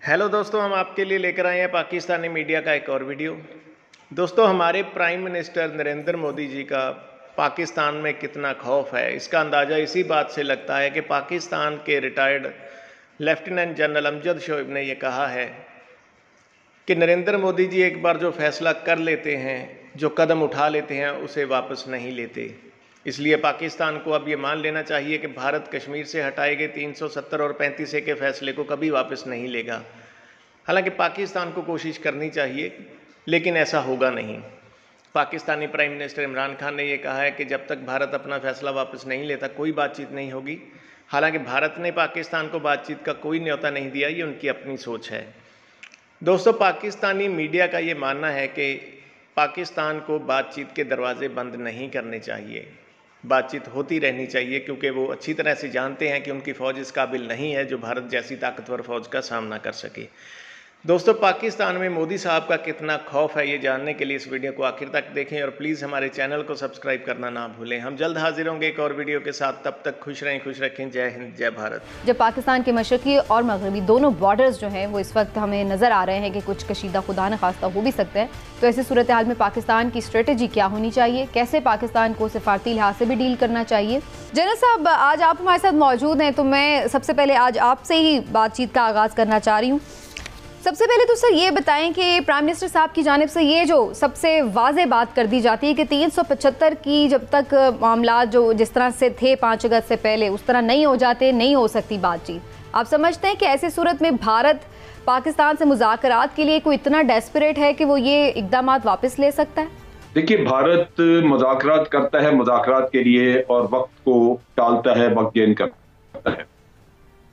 Hello दोस्तों, हम आपके लिए लेकर आए हैं पाकिस्तानी मीडिया का एक और वीडियो। दोस्तों, हमारे प्राइम मिनिस्टर नरेंद्र मोदी जी का पाकिस्तान में कितना खौफ है, इसका अंदाज़ा इसी बात से लगता है कि पाकिस्तान के retired lieutenant general Amjad Shoaib ने यह कहा है कि नरेंद्र मोदी जी एक बार जो फैसला कर लेते हैं, जो कदम उठा लेते हैं, उसे वापस नहीं लेते। इसलिए पाकिस्तान को अब ये मान लेना चाहिए कि भारत कश्मीर से हटाए गए 370 और 35A के फैसले को कभी वापस नहीं लेगा। हालांकि पाकिस्तान को कोशिश करनी चाहिए, लेकिन ऐसा होगा नहीं। पाकिस्तानी प्राइम मिनिस्टर इमरान खान ने यह कहा है कि जब तक भारत अपना फैसला वापस नहीं लेता कोई बातचीत नहीं होगी। हालांकि भारत ने पाकिस्तान को बातचीत का कोई न्योता नहीं दिया, ये उनकी अपनी सोच है। दोस्तों, पाकिस्तानी मीडिया का ये मानना है कि पाकिस्तान को बातचीत के दरवाजे बंद नहीं करने चाहिए, बातचीत होती रहनी चाहिए, क्योंकि वो अच्छी तरह से जानते हैं कि उनकी फ़ौज इस काबिल नहीं है जो भारत जैसी ताकतवर फ़ौज का सामना कर सके। दोस्तों, पाकिस्तान में मोदी साहब का कितना खौफ है, ये जानने के लिए इस वीडियो को आखिर तक देखें और प्लीज़ हमारे चैनल को सब्सक्राइब करना ना भूलें। हम जल्द हाजिर होंगे एक और वीडियो के साथ। तब तक खुश रहें, खुश रखें। जय हिंद, जय भारत। जब पाकिस्तान के मशरकी और मगरबी दोनों बॉर्डर्स जो हैं वो इस वक्त हमें नज़र आ रहे हैं कि कुछ कशीदा खुदा न खास्ता हो भी सकते हैं, तो ऐसी सूरत हाल में पाकिस्तान की स्ट्रेटजी क्या होनी चाहिए, कैसे पाकिस्तान को सिफारती लिहाज से भी डील करना चाहिए। जनरल साहब, आज आप हमारे साथ मौजूद हैं, तो मैं सबसे पहले आज आपसे ही बातचीत का आगाज़ करना चाह रही हूँ। सबसे पहले तो सर ये बताएं कि प्राइम मिनिस्टर साहब की जानिब से ये जो सबसे वाज़ेह बात कर दी जाती है कि 375 की जब तक मामला जो जिस तरह से थे 5 अगस्त से पहले उस तरह नहीं हो जाते, नहीं हो सकती बातचीत। आप समझते हैं कि ऐसी सूरत में भारत पाकिस्तान से मुज़ाकरात के लिए कोई इतना डेस्परेट है कि वो ये इक़दाम वापस ले सकता है? देखिए, भारत मुज़ाकरात करता है मुज़ाकरात के लिए और वक्त को टालता है, वक्त गेन करता है,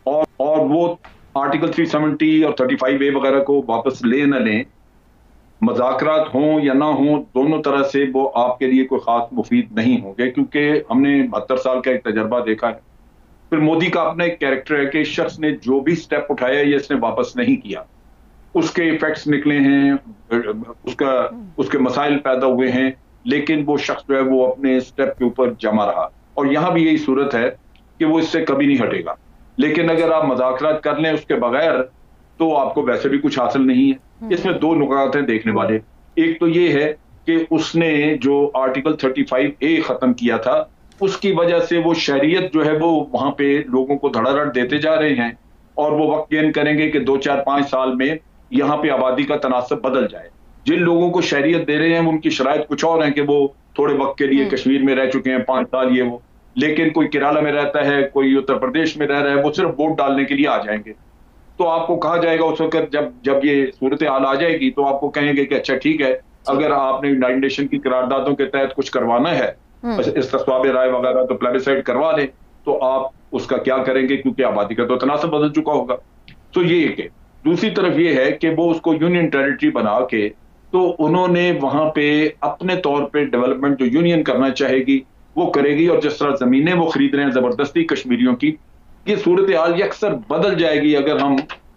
और वो आर्टिकल 370 और 35A वगैरह को वापस ले न लें, मुज़ाकरात हों या ना हों, दोनों तरह से वो आपके लिए कोई खास मुफीद नहीं होंगे, क्योंकि हमने 72 साल का एक तजर्बा देखा है। फिर मोदी का अपना एक कैरेक्टर है कि इस शख्स ने जो भी स्टेप उठाया ये इसने वापस नहीं किया, उसके इफेक्ट्स निकले हैं, उसके मसाइल पैदा हुए हैं, लेकिन वो शख्स जो है वो अपने स्टेप के ऊपर जमा रहा, और यहाँ भी यही सूरत है कि वो इससे कभी नहीं हटेगा। लेकिन अगर आप मुज़ाकरात कर लें उसके बगैर, तो आपको वैसे भी कुछ हासिल नहीं है। इसमें दो नुकात हैं देखने वाले। एक तो ये है कि उसने जो आर्टिकल 35A खत्म किया था, उसकी वजह से वो शरीयत जो है वो वहां पे लोगों को धड़ाधड़ देते जा रहे हैं, और वो वक्त गेन करेंगे कि 2, 4, 5 साल में यहाँ पे आबादी का तनासब बदल जाए। जिन लोगों को शरीयत दे रहे हैं उनकी शराइत कुछ और है कि वो थोड़े वक्त के लिए कश्मीर में रह चुके हैं 5 साल, ये वो, लेकिन कोई केरला में रहता है, कोई उत्तर प्रदेश में रह रहा है, वो सिर्फ वोट डालने के लिए आ जाएंगे। तो आपको कहा जाएगा उस वक्त जब ये सूरत हाल आ जाएगी, तो आपको कहेंगे कि अच्छा ठीक है, अगर आपने यूनाइटेड नेशन की करारदादों के तहत कुछ करवाना है, इस्तिस्वाब राय वगैरह, तो प्लेबिसाइड करवा लें, तो आप उसका क्या करेंगे, क्योंकि आबादी का तो तनासब बदल चुका होगा। तो ये एक है। दूसरी तरफ ये है कि वो उसको यूनियन टेरिटरी बना के, तो उन्होंने वहां पे अपने तौर पे डेवलपमेंट जो यूनियन करना चाहेगी वो करेगी, और जिस तरह जमीनें वो खरीद रहे हैं जबरदस्ती कश्मीरियों की, ये सूरत हाल अक्सर बदल जाएगी अगर हम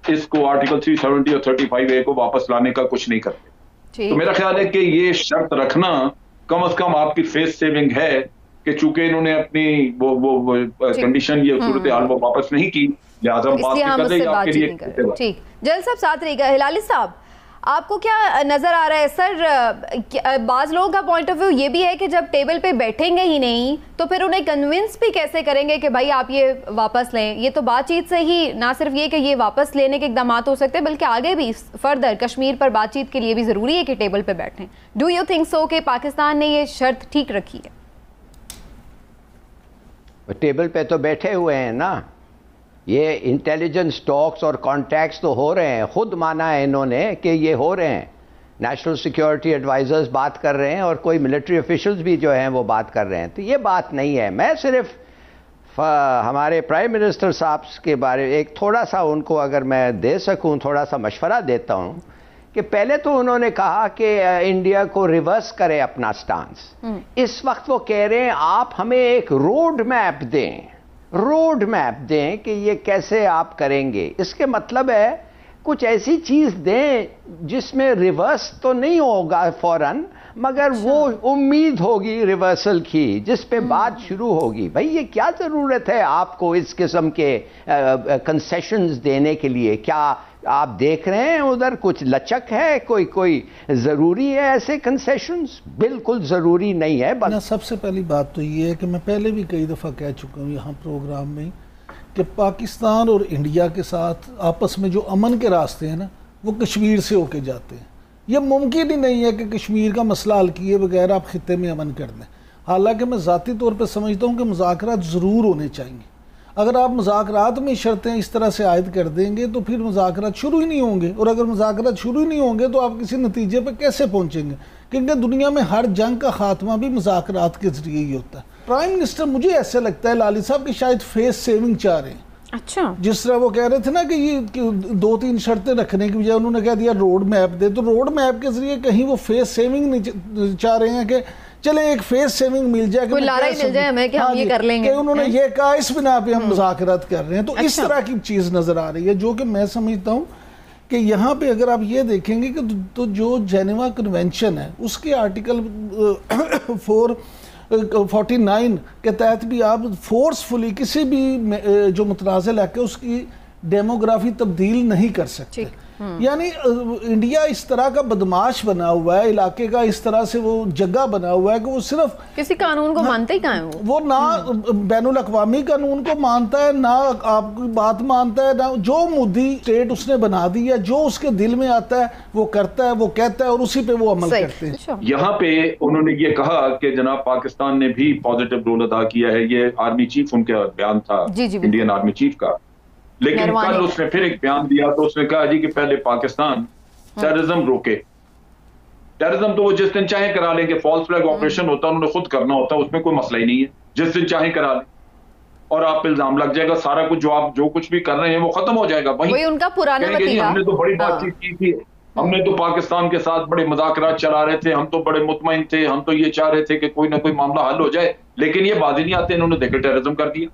इसको आर्टिकल 370 और 35A को वापस लाने का कुछ नहीं करते। तो मेरा ख्याल है कि ये शर्त रखना कम से कम आपकी फेस सेविंग है कि चूंकि इन्होंने अपनी वो कंडीशन, ये सूरत हाल वो वापस नहीं की, लिहाजा हम बात कर रहे हैं आपके लिए। ठीक, जल साहब साथ रहिएगा। हिलाली साहब, आपको क्या नजर आ रहा है? सर, बाज लोगों का पॉइंट ऑफ व्यू ये भी है कि जब टेबल पे बैठेंगे ही नहीं तो फिर उन्हें कन्विंस भी कैसे करेंगे कि भाई आप ये वापस लें? ये तो बातचीत से ही ना सिर्फ ये कि ये वापस लेने के इक़दाम हो सकते हैं, बल्कि आगे भी फर्दर कश्मीर पर बातचीत के लिए भी ज़रूरी है कि टेबल पे बैठें। डू यू थिंक सो कि पाकिस्तान ने ये शर्त ठीक रखी है? टेबल पे तो बैठे हुए हैं ना, ये इंटेलिजेंस टॉक्स और कॉन्टैक्ट्स तो हो रहे हैं, खुद माना है इन्होंने कि ये हो रहे हैं। नेशनल सिक्योरिटी एडवाइजर्स बात कर रहे हैं और कोई मिलिट्री ऑफिशियल्स भी जो हैं वो बात कर रहे हैं। तो ये बात नहीं है। मैं सिर्फ हमारे प्राइम मिनिस्टर साहब के बारे में एक थोड़ा सा उनको अगर मैं दे सकूं, थोड़ा सा मशवरा देता हूं कि पहले तो उन्होंने कहा कि इंडिया को रिवर्स करे अपना स्टांस। इस वक्त वो कह रहे हैं आप हमें एक रोड मैप दें कि ये कैसे आप करेंगे। इसके मतलब है कुछ ऐसी चीज दें जिसमें रिवर्स तो नहीं होगा फौरन, मगर वो उम्मीद होगी रिवर्सल की, जिस पे बात शुरू होगी। भाई ये क्या जरूरत है आपको इस किस्म के कंसेशंस देने के लिए? क्या آپ دیکھ رہے ہیں ادھر کچھ لچک ہے, کوئی ضروری ہے ایسے کنسیشنز؟ بالکل ضروری نہیں ہے. سب سے پہلی بات تو یہ ہے کہ میں پہلے بھی کئی دفعہ کہہ چکا ہوں یہاں پروگرام میں کہ پاکستان اور انڈیا کے ساتھ آپس میں جو امن کے راستے ہیں نا وہ کشمیر سے ہو کے جاتے ہیں. یہ ممکن ہی نہیں ہے کہ کشمیر کا مسئلہ حل کیے بغیر آپ خطے میں امن کر دیں. حالانکہ میں ذاتی طور پہ سمجھتا ہوں کہ مذاکرات ضرور ہونے چاہیے. اگر آپ مذاکرات میں شرطیں اس طرح سے عائد کر دیں گے تو پھر مذاکرات شروع ہی نہیں ہوں گے, اور اگر مذاکرات شروع ہی نہیں ہوں گے تو آپ کسی نتیجے پہ کیسے پہنچیں گے؟ کیونکہ دنیا میں ہر جنگ کا خاتمہ بھی مذاکرات کے ذریعے ہی ہوتا ہے. پرائم منسٹر مجھے ایسے لگتا ہے لالی صاحب کہ شاید فیس سیونگ چاہ رہے ہیں. اچھا, جس طرح وہ کہہ رہے تھے نا کہ یہ 2-3 شرطیں رکھنے کی بجائے انہوں نے کہہ دیا روڈ میپ دے, تو روڈ میپ کے ذریعے کہیں وہ فیس سیونگ نہیں چاہ رہے ہیں کہ چلیں ایک فیس سیونگ مل جائے, کوئی لارا ہی مل جائے ہمیں کہ ہم یہ کر لیں گے. کہ انہوں نے یہ کہا اس بنا پہ ہم مذاکرات کر رہے ہیں. تو اس طرح کی چیز نظر آ رہی ہے جو کہ میں سمجھتا ہوں کہ یہاں پہ اگر آپ یہ دیکھیں گے کہ تو جو جنیوا کنونشن ہے اس کے آرٹیکل 49 کے تحت بھی آپ فورسفلی کسی بھی جو متنازع علاقے اس کی ڈیموگرافی تبدیل نہیں کر سکتے. یعنی انڈیا اس طرح کا بدماش بنا ہوا ہے, علاقے کا اس طرح سے وہ جگہ بنا ہوا ہے کہ وہ صرف کسی قانون کو مانتا ہی کہاں ہے وہ نہ بین الاقوامی قانون کو مانتا ہے, نہ آپ کی بات مانتا ہے, نہ جو مودی اسٹیٹ اس نے بنا دی ہے جو اس کے دل میں آتا ہے وہ کرتا ہے, وہ کہتا ہے اور اسی پہ وہ عمل کرتے ہیں. یہاں پہ انہوں نے یہ کہا کہ جناب پاکستان نے بھی پازیٹیو رول ادا کیا ہے. یہ آرمی چیف ان کا بیان تھا, انڈین آرمی چیف کا. لیکن کل اس نے پھر ایک بیان دیا تو اس نے کہا جی کہ پہلے پاکستان ٹیررزم روکے. ٹیررزم تو وہ جس دن چاہیں کرا لیں گے, فالس فلیگ آپریشن ہوتا ہے انہوں نے خود کرنا ہوتا ہے, اس میں کوئی مسئلہ ہی نہیں ہے, جس دن چاہیں کرا لیں اور آپ پہ الزام لگ جائے گا, سارا کچھ جو آپ جو کچھ بھی کر رہے ہیں وہ ختم ہو جائے گا. وہی ان کا پرانا وطیرہ. ہم نے تو بڑی بات چیت کی تھی, ہم نے تو پاکستان کے ساتھ بڑے مذاکرات چلا رہے تھے, ہم تو بڑے مطمئن تھے, ہم تو یہ چاہ رہے تھے کہ کوئی نہ کوئی معاملہ حل ہو جائے, لیکن یہ بازی نہیں آتے, انہوں نے دیکھے ٹیررزم کر دیا.